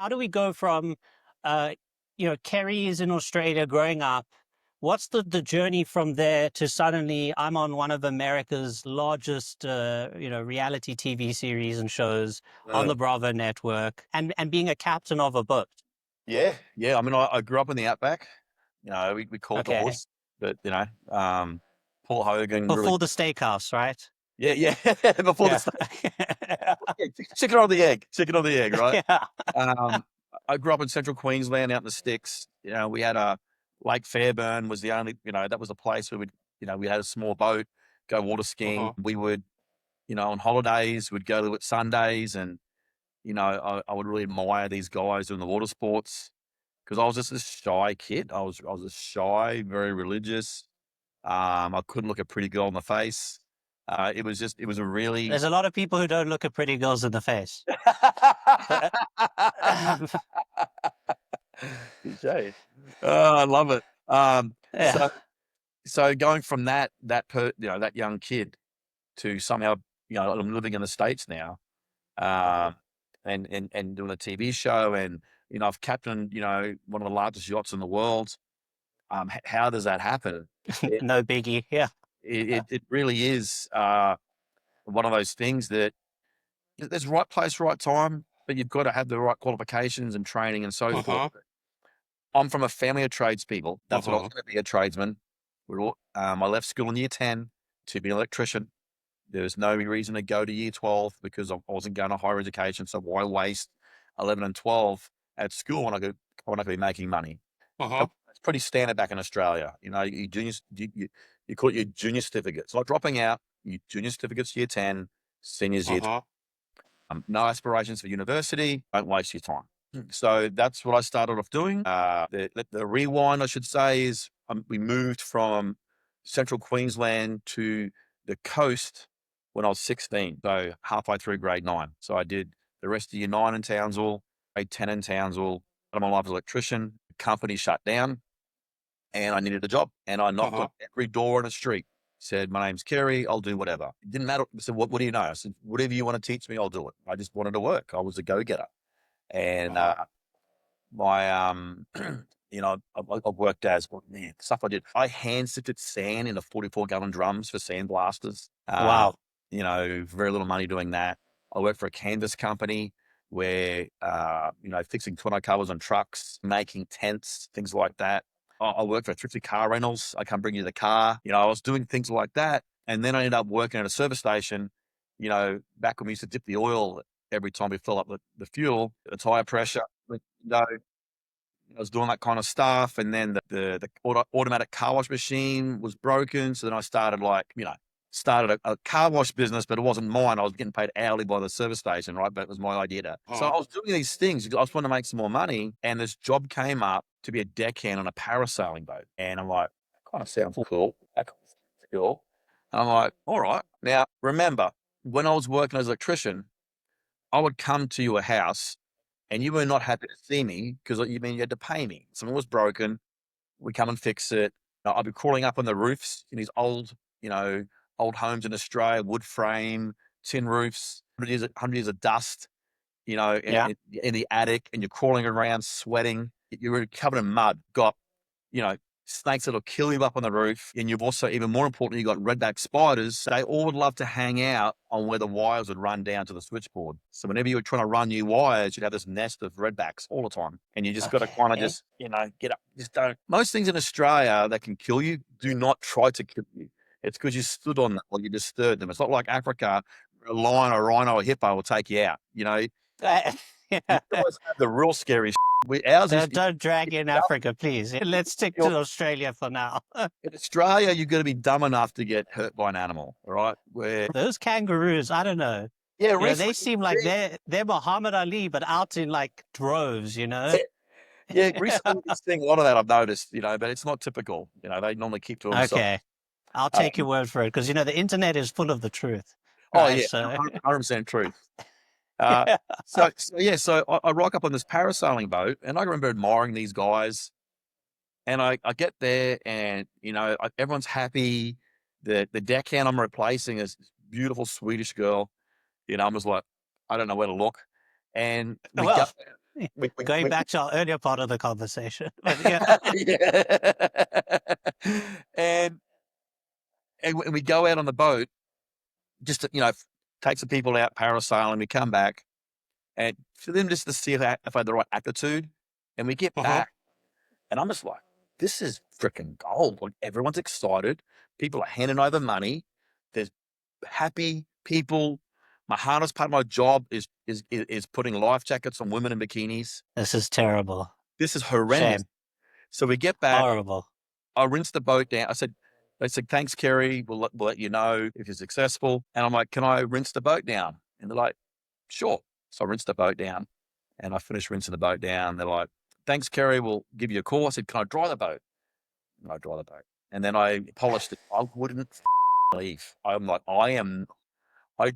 How do we go from, uh, Kerry is in Australia growing up. What's the journey from there to suddenly I'm on one of America's largest, reality TV series and shows on Uh, the Bravo network and being a captain of a boat? yeah, yeah. I mean, I grew up in the outback. We call it the Okay. horse, but Paul Hogan really. Before the steakhouse, right? Yeah, yeah. Before the Yeah. snake, yeah, chicken or the egg, right? Yeah. Um, I grew up in central Queensland, out in the sticks. We had a Lake Fairburn was the only, that was a place where we had a small boat, go water skiing. Uh-huh. We would, on holidays, we'd go to it Sundays, and I would really admire these guys doing the water sports because I was just a shy kid. I was a shy, very religious. I couldn't look a pretty girl in the face. It was a really There's a lot of people who don't look at pretty girls in the face. Touche. Oh, I love it. Yeah. So going from that young kid to somehow, I'm living in the States now, um, and doing a TV show, and I've captained, one of the largest yachts in the world. How does that happen? It No biggie. Yeah. it really is one of those things that there's right place, right time, but you've got to have the right qualifications and training and so forth. Uh-huh. I'm from a family of tradespeople. That's what I was Uh-huh. going to be, a tradesman. I left school in year 10 to be an electrician. There was no reason to go to year 12 because I wasn't going to higher education. So why waste 11 and 12 at school when I could be making money? Uh-huh. It's pretty standard back in Australia. You call it your junior certificate. It's like dropping out. Your junior certificates year 10, seniors year 12. Uh-huh. No aspirations for university. Don't waste your time. So that's what I started off doing. The rewind, I should say, is we moved from central Queensland to the coast when I was 16, so halfway through grade 9. So I did the rest of year 9 in Townsville, grade 10 in Townsville. Started my life as an electrician. The company shut down, and I needed a job. And I knocked on Uh-huh. every door in the street. Said, "My name's Kerry. I'll do whatever." It didn't matter. I said, "What do you know?" I said, "Whatever you want to teach me, I'll do it." I just wanted to work. I was a go-getter. And Uh-huh. my I've worked as, well, man, stuff I did. I hand sifted sand into 44-gallon drums for sandblasters. Wow. Very little money doing that. I worked for a canvas company where fixing tonneau covers on trucks, making tents, things like that. I worked for thrifty car rentals. I come bring you the car. I was doing things like that, and then I ended up working at a service station. Back when we used to dip the oil every time we fill up the fuel, the tire pressure. I was doing that kind of stuff, and then the automatic car wash machine was broken. So then I started a car wash business, but it wasn't mine. I was getting paid hourly by the service station, right? But it was my idea to. So Uh-huh. I was doing these things. I just wanted to make some more money, and this job came up to be a deckhand on a parasailing boat, and I'm like, that kind of sounds cool. That kind of sounds cool. And I'm like, all right. Now remember, when I was working as an electrician, I would come to your house and you were not happy to see me because you had to pay me. Something was broken. We come and fix it. I'd be crawling up on the roofs in these old homes in Australia, wood frame, tin roofs, 100 years of dust, Yeah. in the attic, and you're crawling around, sweating. You were covered in mud, got, you know, snakes that'll kill you up on the roof. And you've also, even more importantly, you've got redback spiders. They all would love to hang out on where the wires would run down to the switchboard. So whenever you were trying to run new wires, you'd have this nest of redbacks all the time. And you just got to kind of Okay. just, get up. Just don't. Most things in Australia that can kill you do not try to kill you. It's because you stood on them or you disturbed them. It's not like Africa, a lion, a rhino, or a hippo will take you out. You Yeah. guys have the real scary. Ours is Don't drag in Africa, please. Let's stick to Australia for now. in Australia, you've got to be dumb enough to get hurt by an animal, all right? Those kangaroos, I don't know. Yeah, They recently, seem like they're Muhammad Ali, but out in like droves. yeah, recently we've been seeing a lot of that. I've noticed, but it's not typical. They normally keep to themselves. Okay. I'll take your Um, word for it because the internet is full of the truth, oh right? yeah, So 100% truth. Uh, yeah. so I rock up on this parasailing boat, and I remember admiring these guys. And I get there, and everyone's happy. The deckhand I'm replacing is this beautiful Swedish girl. I'm just like, I don't know where to look. And we go, Well, Going we back to our earlier part of the conversation. But yeah. yeah. and we go out on the boat just to, take some people out parasailing. We come back and for them just to see if I had the right attitude. And we get Uh-huh. back and I'm just like, this is freaking gold. Like everyone's excited. People are handing over money. There's happy people. My hardest part of my job is putting life jackets on women in bikinis. This is terrible. This is horrendous. Shame. So we get back. Horrible. I rinsed the boat down. They said, thanks, Kerry. We'll let you know if you're successful. And I'm like, can I rinse the boat down? And they're like, sure. So I rinsed the boat down and I finished rinsing the boat down. They're like, thanks, Kerry. We'll give you a call. I said, can I dry the boat? And I dry the boat. And then I polished it. I wouldn't leave. I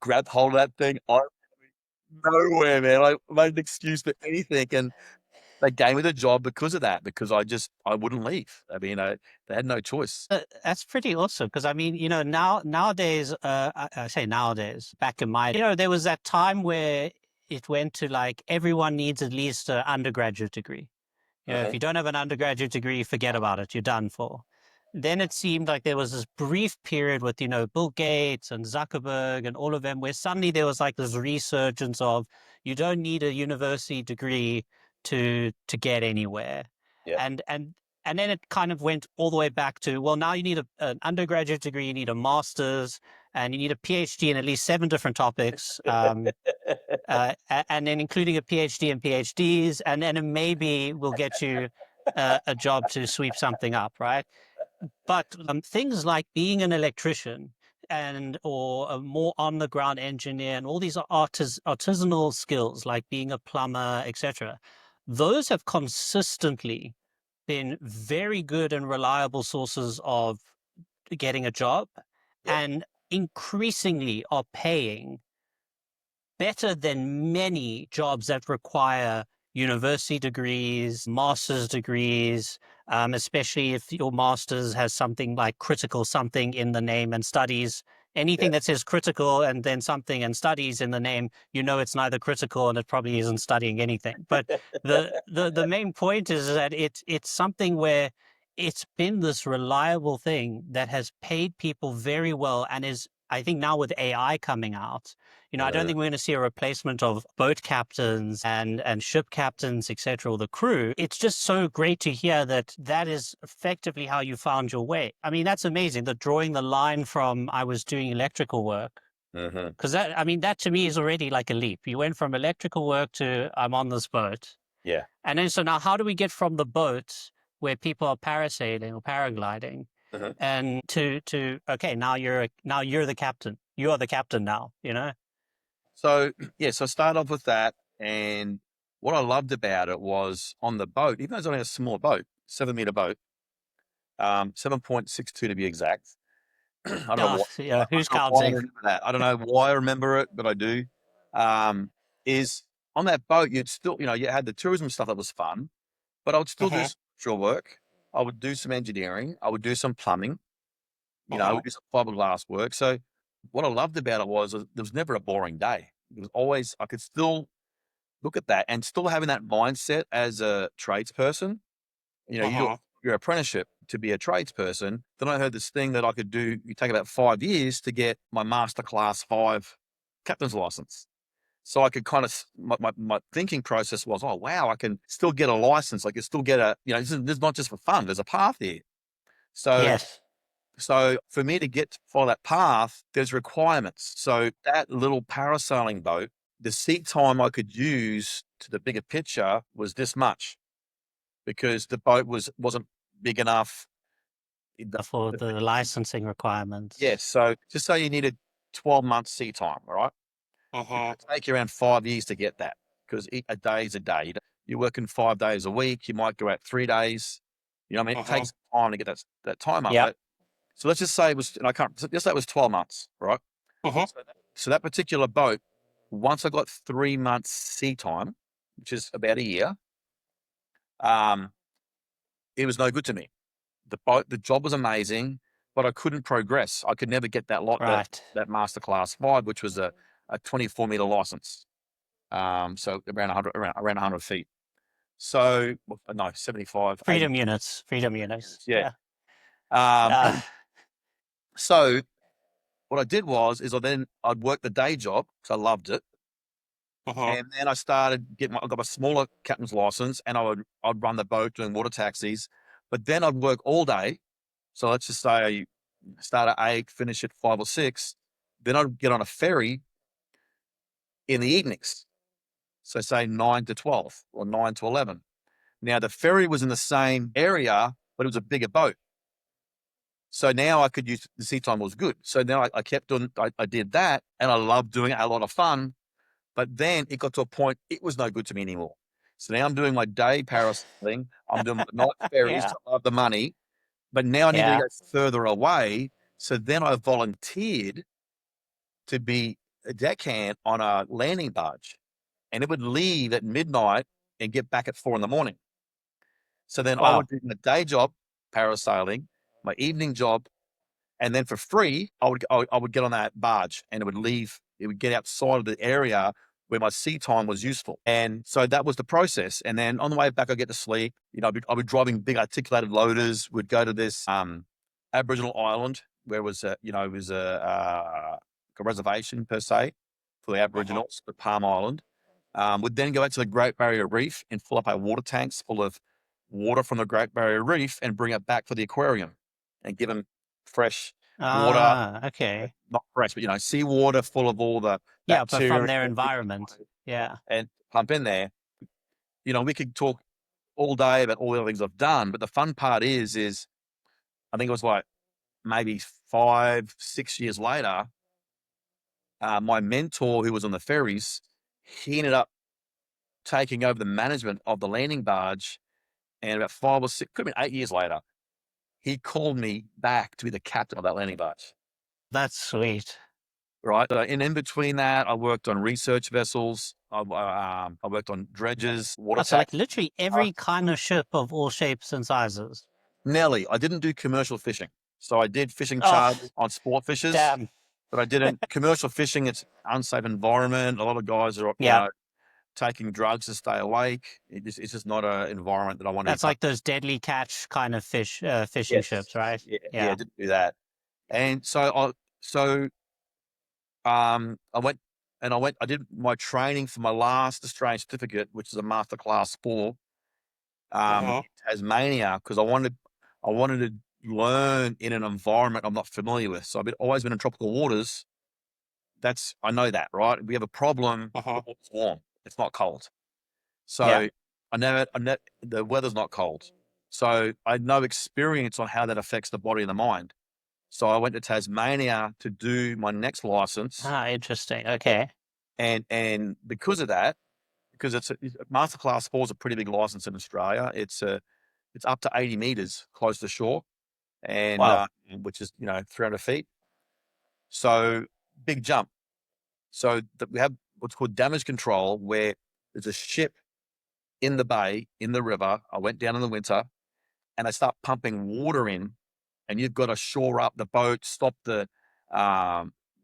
grabbed hold of that thing. I nowhere, man. I made an excuse for anything. And they gave me the job because of that, because I wouldn't leave. I mean, they had no choice. That's pretty awesome because I mean, nowadays, I say nowadays, back in my, there was that time where it went to like everyone needs at least an undergraduate degree. If Uh-huh. you don't have an undergraduate degree, forget about it. You're done for. Then it seemed like there was this brief period with, Bill Gates and Zuckerberg and all of them, where suddenly there was like this resurgence of you don't need a university degree to get anywhere. Yeah. And then it kind of went all the way back to, well, now you need an undergraduate degree, you need a master's, and you need a PhD in at least 7 different topics. And then including a PhD and PhDs, and then maybe we'll get you a job to sweep something up, right? But things like being an electrician or a more on the ground engineer and all these artisanal skills like being a plumber, etc., those have consistently been very good and reliable sources of getting a job, Yep. and increasingly are paying better than many jobs that require university degrees, master's degrees, especially if your master's has something like critical something in the name and studies. Yeah. Anything that says critical and then something and studies in the name, it's neither critical and it probably isn't studying anything. But the main point is that it's something where it's been this reliable thing that has paid people very well and is, I think now with AI coming out, I don't think we're going to see a replacement of boat captains and ship captains, etc., or the crew. It's just so great to hear that is effectively how you found your way. I mean, that's amazing. The drawing the line from I was doing electrical work, Uh-huh. because that to me is already like a leap. You went from electrical work to I'm on this boat. Yeah. And then so now how do we get from the boat where people are parasailing or paragliding Uh-huh. and to okay, now you're the captain. You are the captain now, So so I started off with that, and what I loved about it was on the boat, even though it's only a small boat, 7-meter boat, 7.62 to be exact. I don't know Oh, what. yeah, I who's don't know why I counting? remember that. I don't know why I remember it, but I do. Is on that boat, you'd still, you had the tourism stuff that was fun, but I would still do Uh-huh. some offshore work. I would do some engineering. I would do some plumbing. I Uh-huh. would do some fiberglass work. So what I loved about it was there was never a boring day. It was always, I could still look at that and still having that mindset as a tradesperson. You do Uh-huh. your apprenticeship to be a tradesperson. Then I heard this thing that I could do. You take about 5 years to get my master class 5 captain's license. So I could kind of, my thinking process was, oh, wow, I can still get a license. I can still get this is not just for fun. There's a path here. So, Yes. so for me to follow that path, there's requirements. So that little parasailing boat, the seat time I could use to the bigger picture was this much, because the boat wasn't big enough. For the licensing Yes. requirements. So just say you needed 12 months sea time, all right? It Uh-huh. would take you around 5 years to get that, because a day is a day. You're working 5 days a week. You might go out 3 days. What I mean? It Uh-huh. takes time to get that time up. Yep. But so let's just say it was, and I can't, just say it was 12 months, right? Uh-huh. So that particular boat, once I got 3 months sea time, which is about a year, um, it was no good to me. The job was amazing, but I couldn't progress. I could never get that Right. that master class 5, which was a 24-meter license. So around 100, around 100 feet. So no, 75, 80. Freedom units. Yeah. Yeah. And Uh, so what I did was, I'd work the day job because I loved it. mhm. And then I got a smaller captain's license, and I'd run the boat doing water taxis. But then I'd work all day. So let's just say I start at 8, finish at 5 or 6. Then I'd get on a ferry in the evenings. So say 9 to 12 or 9 to 11. Now the ferry was in the same area, but it was a bigger boat. So now I could use the sea time was good. So now I kept doing, I did that, and I loved doing it, a lot of fun. But then it got to a point, it was no good to me anymore. So now I'm doing my day parasailing. I'm doing my night ferries. Yeah. I love the money, but now I need to Yeah. go further away. So then I volunteered to be a deckhand on a landing barge, and it would leave at midnight and get back at 4 in the morning. So then I Wow. would do my day job, parasailing, my evening job, and then for free, I would get on that barge, and it would leave. It would get outside of the area where my sea time was useful. And so that was the process. And then on the way back, I get to sleep. I'd be driving big articulated loaders. We'd go to this Aboriginal island where it was a reservation per se for the Mhm. Aboriginals, the Palm Island. We'd then go out to the Great Barrier Reef and fill up our water tanks full of water from the Great Barrier Reef and bring it back for the aquarium and give them fresh water, Okay. not fresh, but seawater full of all the Yeah, but from bacteria their environment. Yeah. and pump in there. We could talk all day about all the other things I've done, but the fun part is I think it was like maybe 5, 6 years later, my mentor who was on the ferries, he ended up taking over the management of the landing barge. And about 5 or 6, could have been 8 years later, he called me back to be the captain of that landing barge. That's sweet. Right. And in between that, I worked on research vessels. I worked on dredges, water So like tax. literally every kind of ship of all shapes and sizes. Nelly, I didn't do commercial fishing. So I did fishing Oh, charters on sport fishers, damn. but I didn't commercial fishing. It's unsafe environment. A lot of guys are, Yeah. taking drugs to stay awake. It's just not an environment that I want to be That's part like those deadly catch kind of of. fishing Yes. ships, right? Yeah. Yeah. I Yeah. didn't do that. And I did my training for my last Australian certificate, which is a master class 4, Mhm. Tasmania, because I wanted to learn in an environment I'm not familiar with. So always been in tropical waters. I know that, right? We have a problem. The Mhm. water's warm. It's not cold. Yeah. So the weather's not cold. So I had no experience on how that affects the body and the mind. So I went to Tasmania to do my next license, Interesting. Okay. and because of that, because it's master class 4 is a pretty big license in Australia. It's up to 80 meters close to shore, and Wow. which is 300 feet. So big jump. So we have what's called damage control, where there's a ship in the bay in the river. I went down in the winter, and they start pumping water in, and you've got to shore up the boat, stop the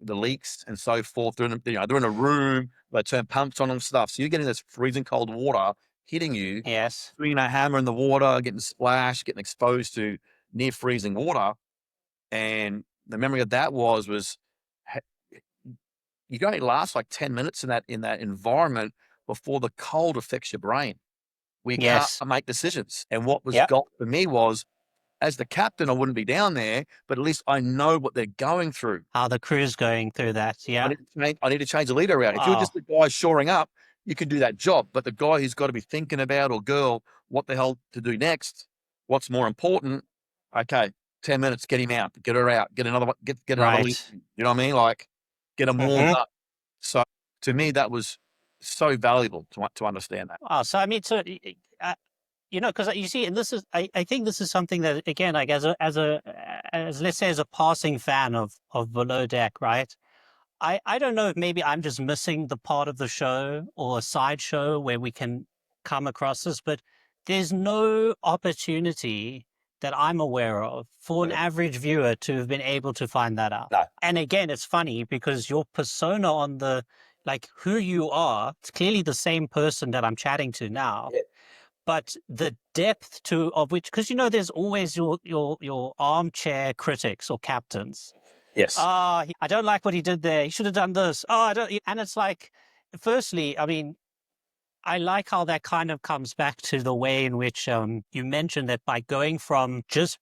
leaks and so forth. They're in a room, they turn pumps on and stuff. So you're getting this freezing cold water hitting you, Yes. swinging a hammer in the water, getting splashed, getting exposed to near freezing water. And the memory of that was you can only last like 10 minutes in that environment before the cold affects your brain. We can't Yes. make decisions. And what was Yep. got for me was, as the captain, I wouldn't be down there, but at least I know what they're going through. How the crew's going through that. I Yeah. need to change the leader around. If you're Wow. just the guy shoring up, you can do that job. But the guy who's got to be thinking about, or girl, what the hell to do next? What's more important? Okay, 10 minutes, get him out, get her out, get another one, get another lead. Right. You know what I mean? Like, get them warmed Mhm. up. So to me, that was so valuable to understand that. Wow. So I mean, because you see, and this is, I think this is something that again, like as let's say as a passing fan of Below Deck, right? I don't know if maybe I'm just missing the part of the show or a side show where we can come across this, but there's no opportunity that I'm aware of for an Okay. average viewer to have been able to find that out. No, And again, it's funny because your persona on like who you are. It's clearly the same person that I'm chatting to now, Yeah. but the depth to of which, because there's always your armchair critics or captains. Yes. I don't like what he did there. He should have done this. Oh, I don't. And it's like, firstly, I mean, I like how that kind of comes back to the way in which you mentioned that by going from just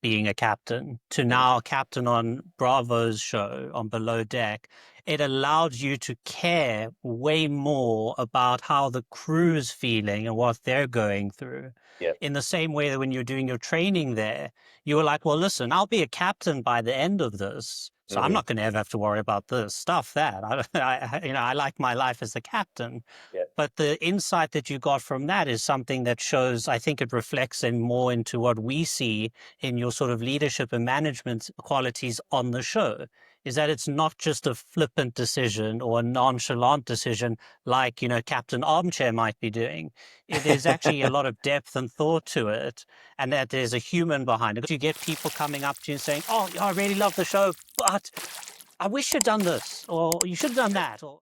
being a captain to Mm. now a captain on Bravo's show on Below Deck, it allowed you to care way more about how the crew's feeling and what they're going through. Yeah. In the same way that when you're doing your training there, you were like, well, listen, I'll be a captain by the end of this. So I'm Hmm. not going to ever have to worry about this stuff. That I like my life as a captain, Yeah. but the insight that you got from that is something that shows, I think it reflects in more into what we see in your sort of leadership and management qualities on the show, is that it's not just a flippant decision or a nonchalant decision like, Captain Armchair might be doing. There's actually a lot of depth and thought to it, and that there's a human behind it. You get people coming up to you and saying, oh, I really love the show, but I wish you'd done this, or you should have done that. Or